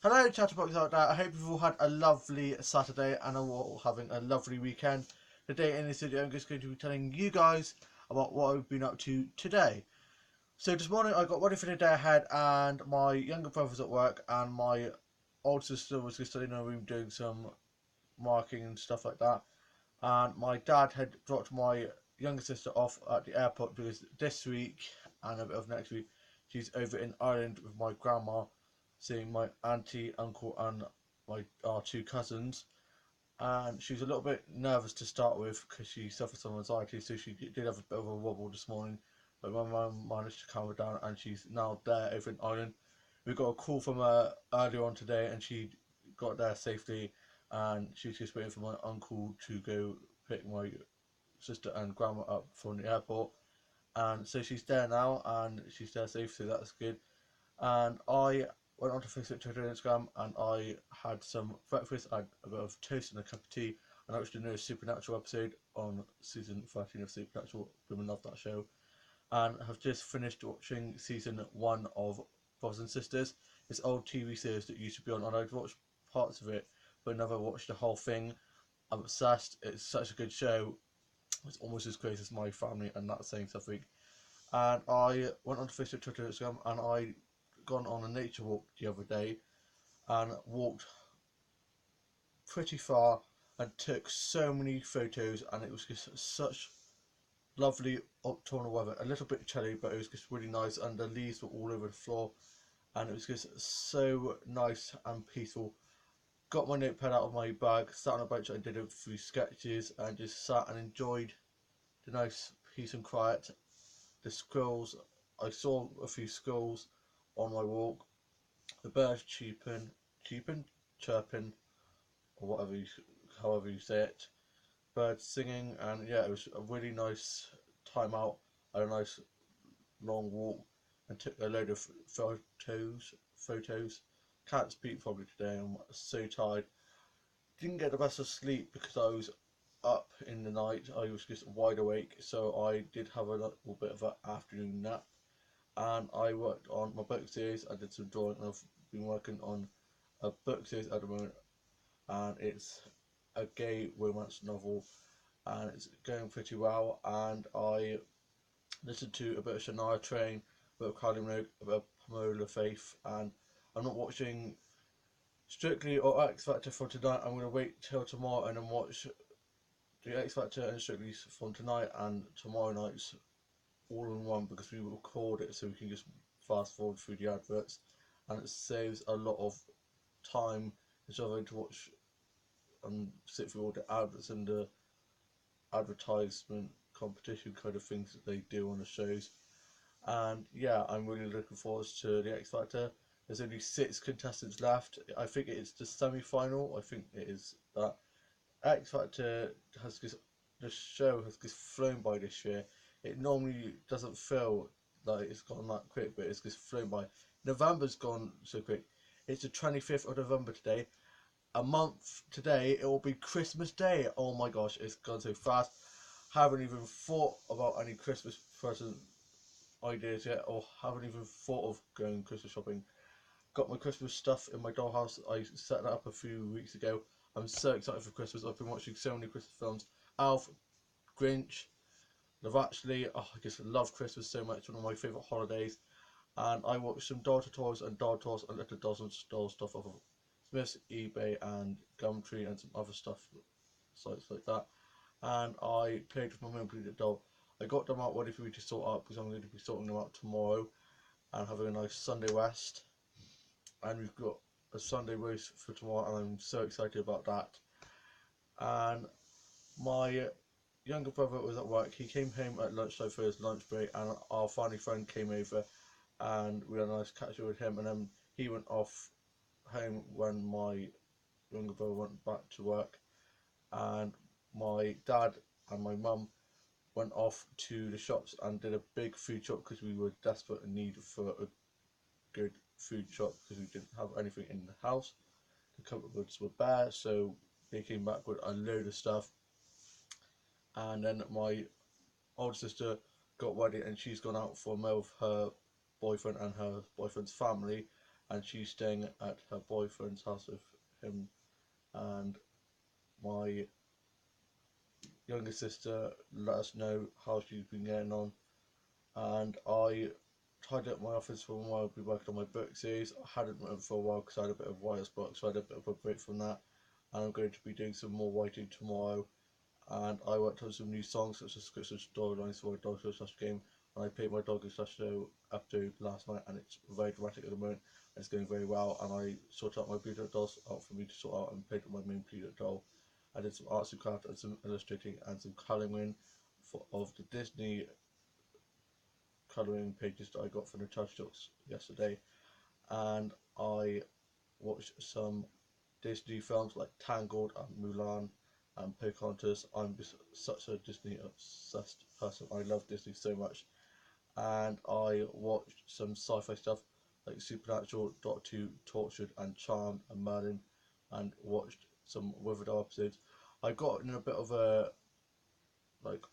Hello, chatterbox out there. I hope you've all had a lovely Saturday and are all having a lovely weekend. Today in this video, I'm just going to be telling you guys about what I've been up to today. So this morning, I got ready for the day ahead, and my younger brother's at work, and my older sister was just in a room doing some marking and stuff like that. And my dad had dropped my younger sister off at the airport because this week and a bit of next week, she's over in Ireland with my grandma, seeing my auntie, uncle, and our two cousins. And she was a little bit nervous to start with because she suffers from anxiety, so she did have a bit of a wobble this morning. But my mum managed to calm her down, and she's now there over in Ireland. We got a call from her earlier on today, and she got there safely, and she's just waiting for my uncle to go pick my sister and grandma up from the airport. And so she's there now, and she's there safe, so that's good. And I went onto Facebook, Twitter, and Instagram, and I had some breakfast. I had a bit of toast and a cup of tea, and I watched a new Supernatural episode on season 13 of Supernatural. Women love that show, and have just finished watching season 1 of Brothers and Sisters. This old TV series that used to be on, and I'd watched parts of it, but never watched the whole thing. I'm obsessed. It's such a good show. It's almost as crazy as my family, and that's saying something. And I went on to Facebook, Twitter, Instagram, and I gone on a nature walk the other day and walked pretty far and took so many photos, and it was just such lovely autumnal weather. A little bit chilly, but it was just really nice, and the leaves were all over the floor, and it was just so nice and peaceful. Got my notepad out of my bag, sat on a bench and did a few sketches, and just sat and enjoyed the nice peace and quiet. The squirrels, I saw a few squirrels on my walk. The birds chirping, or whatever however you say it. Birds singing, and yeah, it was a really nice time out. I had a nice long walk and took a load of photos. Can't speak probably today. I'm so tired. Didn't get the best of sleep because I was up in the night. I was just wide awake, so I did have a little bit of an afternoon nap. And I worked on my book series. I did some drawing, and I've been working on a book series at the moment, and it's a gay romance novel, and it's going pretty well. And I listened to a bit of Shania Twain, a bit of Kylie Minogue, a bit of Pamela Faith, and I'm not watching Strictly or X Factor for tonight. I'm going to wait till tomorrow and then watch the X Factor and Strictly from tonight and tomorrow night's all in one, because we record it so we can just fast forward through the adverts, and it saves a lot of time instead of having to watch and sit through all the adverts and the advertisement competition kind of things that they do on the shows. And yeah, I'm really looking forward to the X Factor. There's only 6 contestants left. I think it is the semi-final. I think it is that. X Factor has just, the show has just flown by this year. It normally doesn't feel like it's gone that quick, but it's just flown by. November's gone so quick. It's the 25th of November today. A month today, it will be Christmas Day. Oh my gosh, it's gone so fast. Haven't even thought about any Christmas present ideas yet, or haven't even thought of going Christmas shopping. Got my Christmas stuff in my dollhouse. I set that up a few weeks ago. I'm so excited for Christmas. I've been watching so many Christmas films. Alf, Grinch, Love Actually. Oh, I just love Christmas so much. One of my favourite holidays. And I watched some doll toys and Little Dolls and doll stuff off of Smith's, eBay, and Gumtree, and some other stuff, sites like that. And I played with my Monopoly doll. I got them out ready for me to sort out because I'm going to be sorting them out tomorrow and having a nice Sunday rest. And we've got a Sunday roast for tomorrow, and I'm so excited about that. And my younger brother was at work. He came home at lunchtime for his lunch break, and our family friend came over, and we had a nice catch up with him. And then he went off home when my younger brother went back to work, and my dad and my mum went off to the shops and did a big food shop because we were desperate in need for a good food shop because we didn't have anything in the house. The cupboards were bare, so they came back with a load of stuff. And then my older sister got ready, and she's gone out for a meal with her boyfriend and her boyfriend's family. and she's staying at her boyfriend's house with him and my younger sister let us know how she's been getting on, and I tidied up my office for a while. I've been working on my book series. I hadn't written for a while because I had a bit of writer's block, so I had a bit of a break from that. And I'm going to be doing some more writing tomorrow. And I worked on some new songs, such as scripts and storylines for my dog show slash game. And I played my dog slash show episode last night, and it's very dramatic at the moment. And it's going very well. And I sorted out my Pluto dolls out for me to sort out and played with my main Pluto doll. I did some arts and craft and some illustrating and some colouring of the Disney colouring pages that I got from the charge shops yesterday, and I watched some Disney films like Tangled and Mulan and Pocahontas. I'm just such a Disney obsessed person. I love Disney so much, and I watched some sci-fi stuff like Supernatural, Doctor Who, Tortured and Charmed and Merlin, and watched some Riverdale episodes. I got in a bit of a like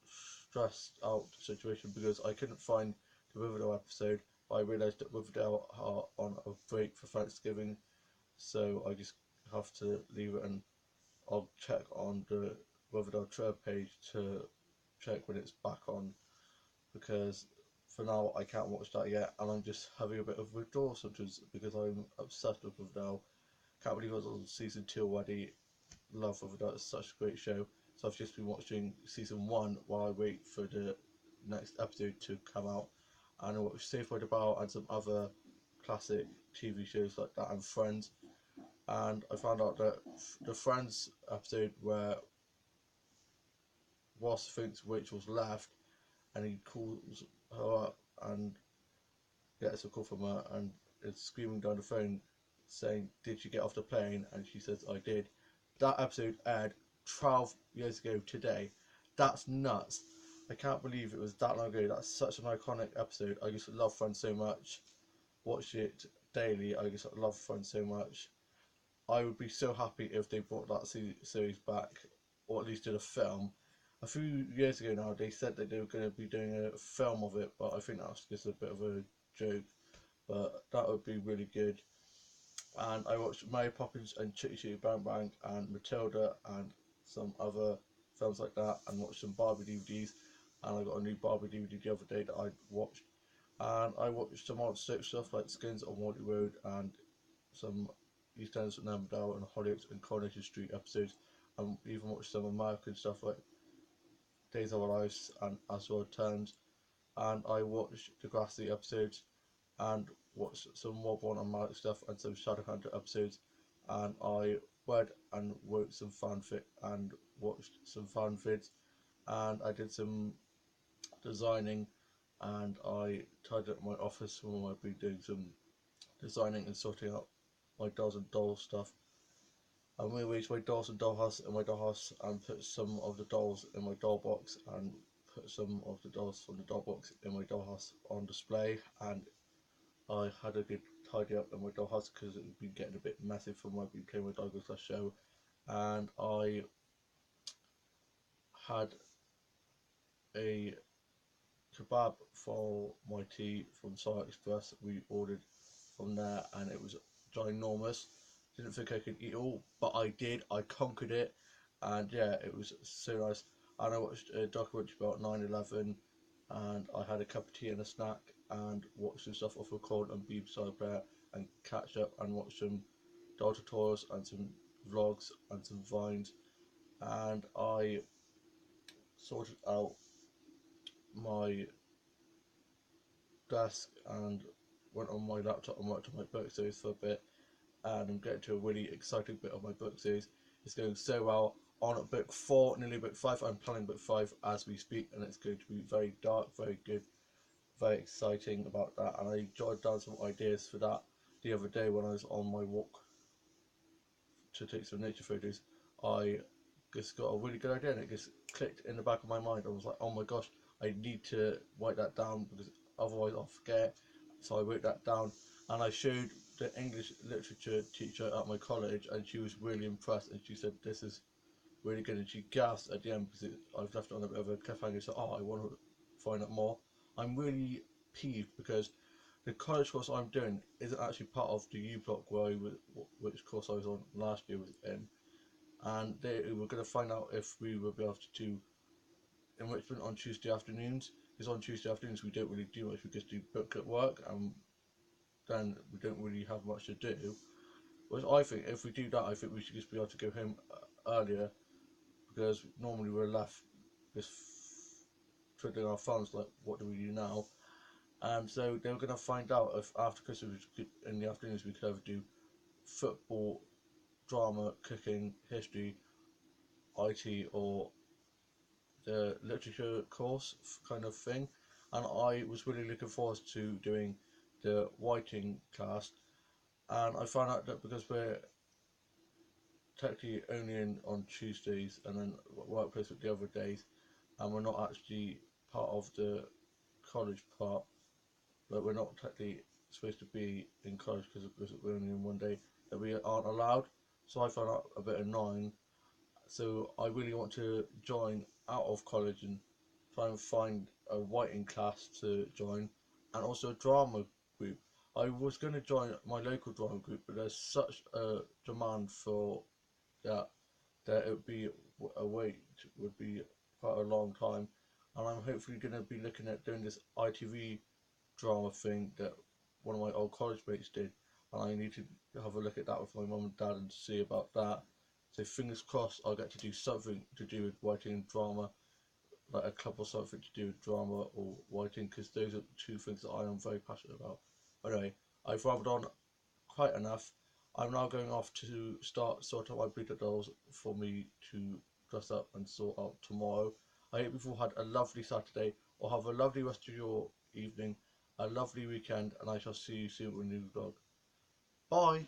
stressed out situation because I couldn't find the Riverdale episode, but I realised that Riverdale are on a break for Thanksgiving, so I just have to leave it, and I'll check on the Riverdale Trail page to check when it's back on, because for now I can't watch that yet, and I'm just having a bit of withdrawal symptoms because I'm obsessed with Riverdale. Can't believe I was on season 2 already. Love Riverdale, it's such a great show. So I've just been watching season 1 while I wait for the next episode to come out. And I watched Saved by the Bell and some other classic TV shows like that and Friends. And I found out that the Friends episode where Ross thinks Rachel's left and he calls her up and gets a call from her and is screaming down the phone saying, "Did you get off the plane?" And she says, "I did." That episode aired 12 years ago today. That's nuts. I can't believe it was that long ago. That's such an iconic episode. I just love Friends so much. Watch it daily. I just love Friends so much. I would be so happy if they brought that series back, or at least did a film. A few years ago now, they said that they were going to be doing a film of it, but I think that's just a bit of a joke. But that would be really good. And I watched Mary Poppins and Chitty Chitty Bang Bang and Matilda and some other films like that, and watched some Barbie DVDs, and I got a new Barbie DVD the other day that I watched, and I watched some odd soap stuff like Skins on Wardy Road and some EastEnders at Nambdale and Hollyoaks and Coronation Street episodes, and even watched some American stuff like Days of Our Lives and As World Turns, and I watched the Grassy episodes and watched some Wobble and Malik stuff and some Shadowhunter episodes, and I read and wrote some fanfic and watched some fan vids, and I did some designing, and I tidied up my office when I've been doing some designing and sorting out my dolls and doll stuff. I'm going to reach my dolls and dollhouse in my dollhouse and put some of the dolls in my doll box and put some of the dolls from the doll box in my dollhouse on display, and I had a good tidy up in my dollhouse because it had been getting a bit messy from when I've been playing with Douglas last show, and I had a kebab for my tea from Star Express. We ordered from there and it was ginormous. Didn't think I could eat it all, but I did. I conquered it, and yeah, it was so nice. And I watched a documentary about 9/11, and I had a cup of tea and a snack, and watched some stuff off Record and BBC Player, and catch up and watch some doll tutorials and some vlogs and some vines, and I sorted out my desk and went on my laptop and worked on my book series for a bit, and I'm getting to a really exciting bit of my book series. It's going so well. On at book 4, nearly book 5. I'm planning book 5 as we speak, and it's going to be very dark, very good, very exciting about that. And I jotted down some ideas for that the other day when I was on my walk to take some nature photos. I just got a really good idea, and it just clicked in the back of my mind. I was like, oh my gosh, I need to write that down because otherwise I'll forget. So I wrote that down, and I showed the English literature teacher at my college, and she was really impressed, and she said this is really good, and she gasped at the end because I've left it on a bit of a cliffhanger. So I want to find out more. I'm really peeved because the college course I'm doing isn't actually part of the U block which course I was on last year with him, and they were going to find out if we would be able to do enrichment on Tuesday afternoons. Because on Tuesday afternoons we don't really do much, we just do book at work, and then we don't really have much to do. Whereas I think if we do that, I think we should just be able to go home earlier, because normally we're left just twiddling our thumbs like, what do we do now? And so they were going to find out if after Christmas in the afternoons we could either do football, drama, cooking, history, IT, or the literature course kind of thing. And I was really looking forward to doing the writing class. And I found out that because we're technically only in on Tuesdays and then workplace with the other days, and we're not actually part of the college part, but we're not technically supposed to be in college because we're only in one day, that we aren't allowed. So I found out a bit annoying. So I really want to join out of college and try and find a writing class to join, and also a drama group. I was going to join my local drama group, but there's such a demand for that it would be a wait would be quite a long time, and I'm hopefully going to be looking at doing this ITV drama thing that one of my old college mates did, and I need to have a look at that with my mum and dad and see about that. So fingers crossed I'll get to do something to do with writing and drama, like a club or something to do with drama or writing, because those are two things that I am very passionate about. Anyway, I've rambled on quite enough. I'm now going off to start sort out my Buddha dolls for me to dress up and sort out tomorrow. I hope you've all had a lovely Saturday, or have a lovely rest of your evening, a lovely weekend, and I shall see you soon with a new vlog. Bye!